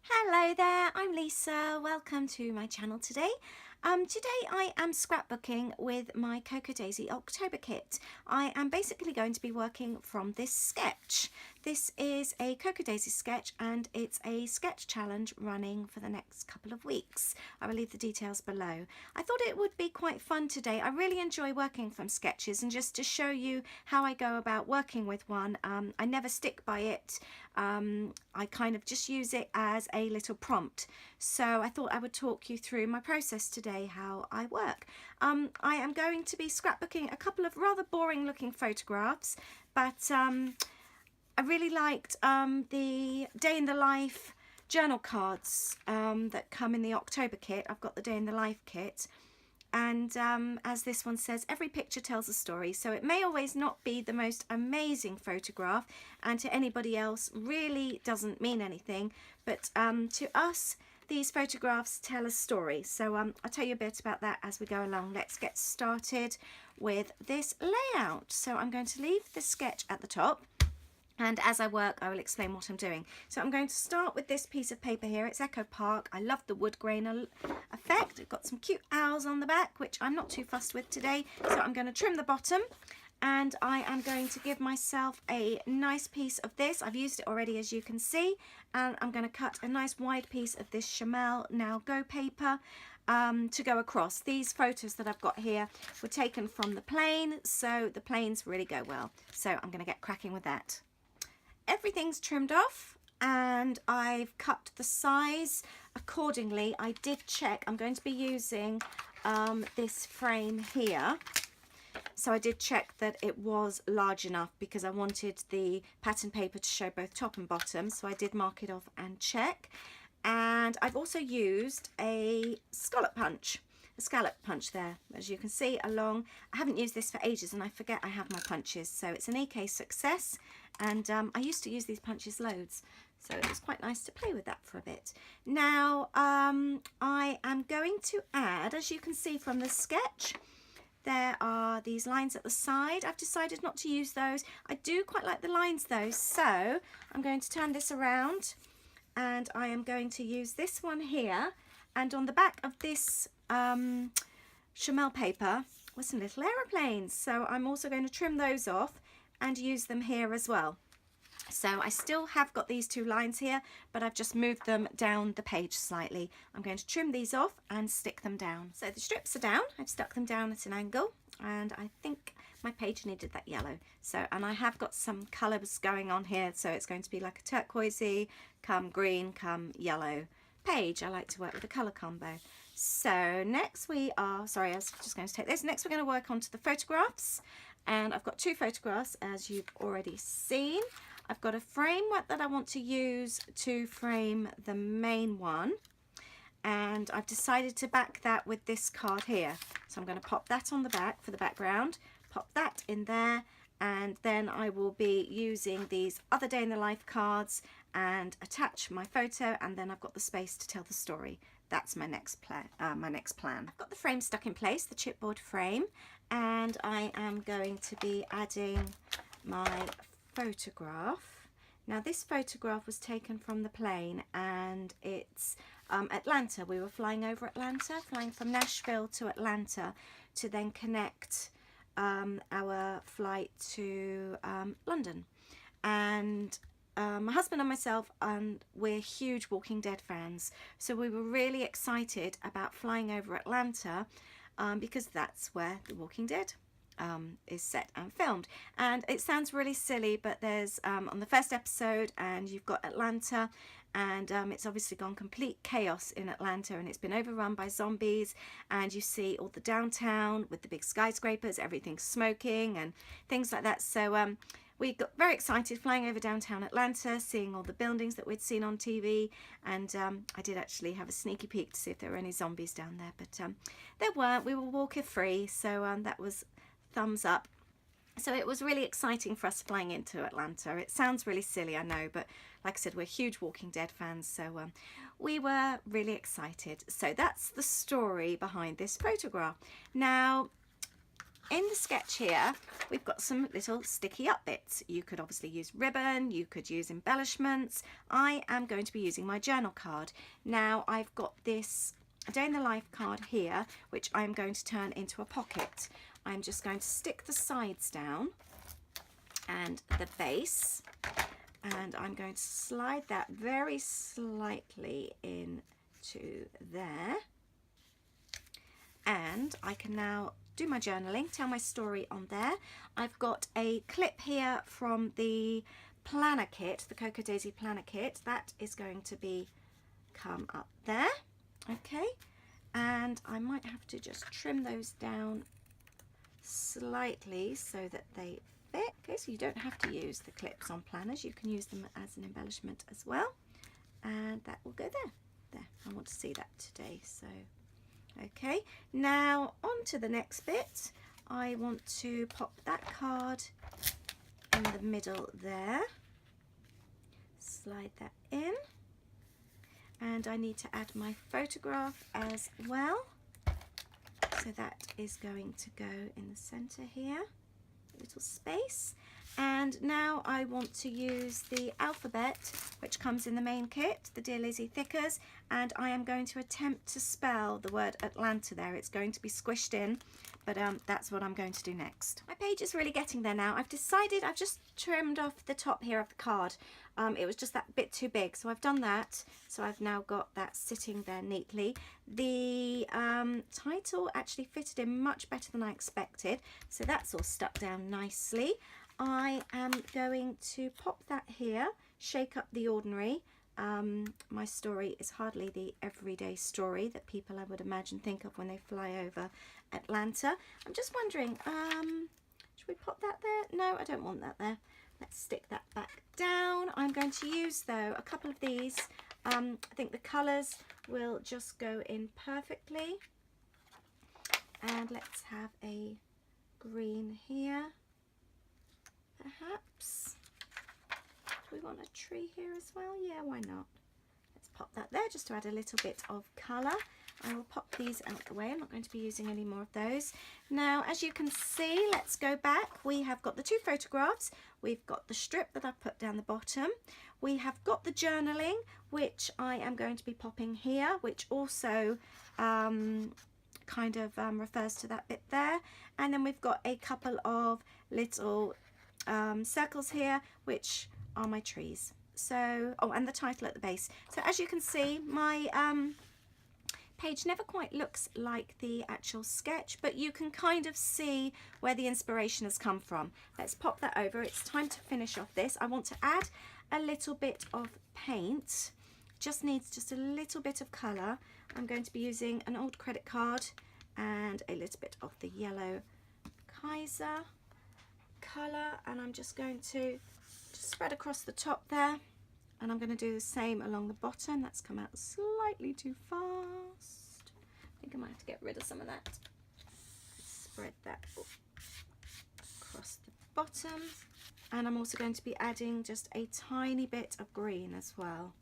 Hello there, I'm Lisa. Welcome to my channel today. Today I am scrapbooking with my Cocoa Daisy October kit. I am basically going to be working from this sketch. This is a Cocoa Daisy sketch and it's a sketch challenge running for the next couple of weeks. I will leave the details below. I thought it would be quite fun today. I really enjoy working from sketches, and just to show you how I go about working with one, I never stick by it. I kind of just use it as a little prompt. So I thought I would talk you through my process today, how I work. I am going to be scrapbooking a couple of rather boring looking photographs, but I really liked the day in the life journal cards that come in the October kit. I've got the day in the life kit. And as this one says, every picture tells a story. So it may always not be the most amazing photograph, and to anybody else really doesn't mean anything, but to us these photographs tell a story. So I'll tell you a bit about that as we go along. Let's get started with this layout. So I'm going to leave the sketch at the top, and as I work I will explain what I'm doing. So I'm going to start with this piece of paper here. It's Echo Park. I love the wood grain effect. It's got some cute owls on the back, which I'm not too fussed with today. So I'm going to trim the bottom, and I am going to give myself a nice piece of this. I've used it already, as you can see, and I'm going to cut a nice wide piece of this Chamel Now Go paper to go across. These photos that I've got here were taken from the plane, so the planes really go well. So I'm going to get cracking with that. Everything's trimmed off and I've cut the size accordingly. I did check. I'm going to be using this frame here. So I did check that it was large enough because I wanted the pattern paper to show both top and bottom. So I did mark it off and check. And I've also used a scallop punch there, as you can see along. I haven't used this for ages and I forget I have my punches. So it's an EK success, and I used to use these punches loads. So it was quite nice to play with that for a bit. Now I am going to add, as you can see from the sketch, there are these lines at the side. I've decided not to use those. I do quite like the lines though, so I'm going to turn this around and I am going to use this one here, and on the back of this Chamel paper were some little aeroplanes, so I'm also going to trim those off and use them here as well. So I still have got these two lines here, but I've just moved them down the page slightly. I'm going to trim these off and stick them down. So the strips are down. I've stuck them down at an angle, and I think my page needed that yellow. So, and I have got some colours going on here, so it's going to be like a turquoisey come green come yellow page. I like to work with a colour combo. So next we are, sorry, I was just going to take this. Next we're going to work onto the photographs, and I've got two photographs as you've already seen. I've got a frame that I want to use to frame the main one, and I've decided to back that with this card here. So I'm going to pop that on the back for the background, pop that in there, and then I will be using these other day in the life cards and attach my photo, and then I've got the space to tell the story. That's my next plan. I've got the frame stuck in place, the chipboard frame, and I am going to be adding my photograph. Now this photograph was taken from the plane, and it's Atlanta. We were flying over Atlanta, flying from Nashville to Atlanta to then connect our flight to London. And my husband and myself, we're huge Walking Dead fans, so we were really excited about flying over Atlanta because that's where The Walking Dead is set and filmed. And it sounds really silly, but there's on the first episode, and you've got Atlanta, and it's obviously gone complete chaos in Atlanta, and it's been overrun by zombies, and you see all the downtown with the big skyscrapers, everything's smoking and things like that. So we got very excited flying over downtown Atlanta, seeing all the buildings that we'd seen on TV, and I did actually have a sneaky peek to see if there were any zombies down there, but there weren't. We were walker free, so that was thumbs up. So it was really exciting for us flying into Atlanta. It sounds really silly, I know, but like I said, we're huge Walking Dead fans, so we were really excited. So that's the story behind this photograph. Now, in the sketch here, we've got some little sticky up bits. You could obviously use ribbon, you could use embellishments. I am going to be using my journal card. Now I've got this day in the life card here, which I'm going to turn into a pocket. I'm just going to stick the sides down and the base, and I'm going to slide that very slightly into there. And I can now do my journaling, tell my story on there. I've got a clip here from the planner kit, the Cocoa Daisy planner kit. That is going to be come up there. Okay, and I might have to just trim those down slightly so that they fit. Okay, so you don't have to use the clips on planners, you can use them as an embellishment as well, and that will go there. I want to see that today. So okay, now on to the next bit. I want to pop that card in the middle there, slide that in, and I need to add my photograph as well. So that is going to go in the center here, a little space. And now I want to use the alphabet, which comes in the main kit, the Dear Lizzie Thickers, and I am going to attempt to spell the word Atlanta there. It's going to be squished in, but that's what I'm going to do next. My page is really getting there now. I've decided, I've just trimmed off the top here of the card. It was just that bit too big, so I've done that. So I've now got that sitting there neatly. The title actually fitted in much better than I expected, so that's all stuck down nicely. I am going to pop that here, shake up the ordinary. My story is hardly the everyday story that people, I would imagine, think of when they fly over Atlanta. I'm just wondering, should we pop that there? No, I don't want that there. Let's stick that back down. I'm going to use, though, a couple of these. I think the colours will just go in perfectly. And let's have a green here, perhaps. Do we want a tree here as well? Yeah, why not? Let's pop that there just to add a little bit of colour. I will pop these out the way. I'm not going to be using any more of those. Now, as you can see, let's go back. We have got the two photographs. We've got the strip that I've put down the bottom. We have got the journaling, which I am going to be popping here, which also kind of refers to that bit there. And then we've got a couple of little circles here, which are my trees. So, oh, and the title at the base. So as you can see, my page never quite looks like the actual sketch, but you can kind of see where the inspiration has come from. Let's pop that over. It's time to finish off this. I want to add a little bit of paint. Just needs just a little bit of colour. I'm going to be using an old credit card and a little bit of the yellow Kaiser colour, and I'm just going to spread across the top there, and I'm going to do the same along the bottom. That's come out slightly too fast. I think I might have to get rid of some of that. Spread that across the bottom, and I'm also going to be adding just a tiny bit of green as well.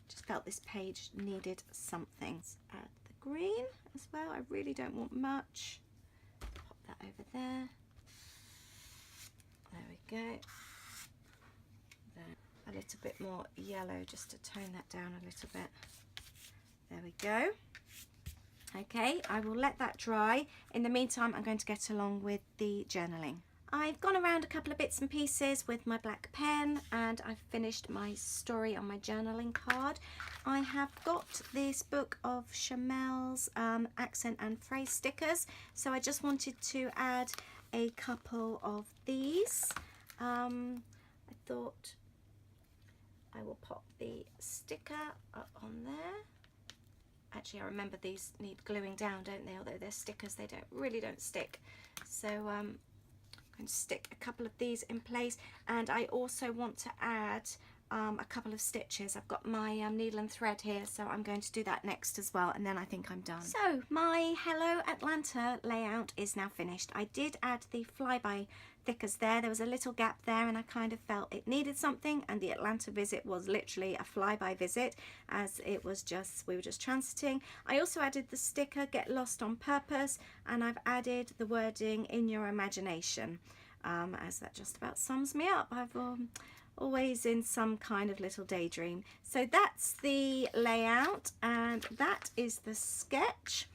Just felt this page needed something. Let's add the green as well. I really don't want much. Pop that over there. There we go. A little bit more yellow just to tone that down a little bit. There we go. Okay, I will let that dry. In the meantime, I'm going to get along with the journaling. I've gone around a couple of bits and pieces with my black pen, and I've finished my story on my journaling card. I have got this book of Chamel's accent and phrase stickers, so I just wanted to add a couple of these. I thought I will pop the sticker up on there. Actually, I remember these need gluing down, don't they? Although they're stickers, they really don't stick. So I'm going to stick a couple of these in place, and I also want to add a couple of stitches. I've got my needle and thread here, so I'm going to do that next as well, and then I think I'm done. So my Hello Atlanta layout is now finished. I did add the flyby thick as there. There was a little gap there and I kind of felt it needed something, and the Atlanta visit was literally a flyby visit as it was just, we were just transiting. I also added the sticker Get Lost on Purpose, and I've added the wording In Your Imagination, as that just about sums me up. I've always in some kind of little daydream. So that's the layout and that is the sketch.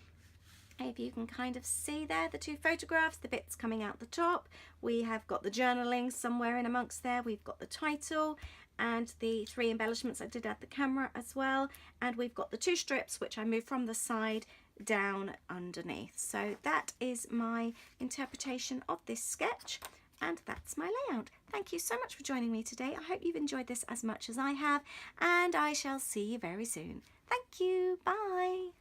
If you can kind of see there the two photographs, the bits coming out the top. We have got the journaling somewhere in amongst there. We've got the title and the 3 embellishments. I did add the camera as well, and we've got the 2 strips which I moved from the side down underneath. So that is my interpretation of this sketch, and that's my layout. Thank you so much for joining me today. I hope you've enjoyed this as much as I have, and I shall see you very soon. Thank you. Bye.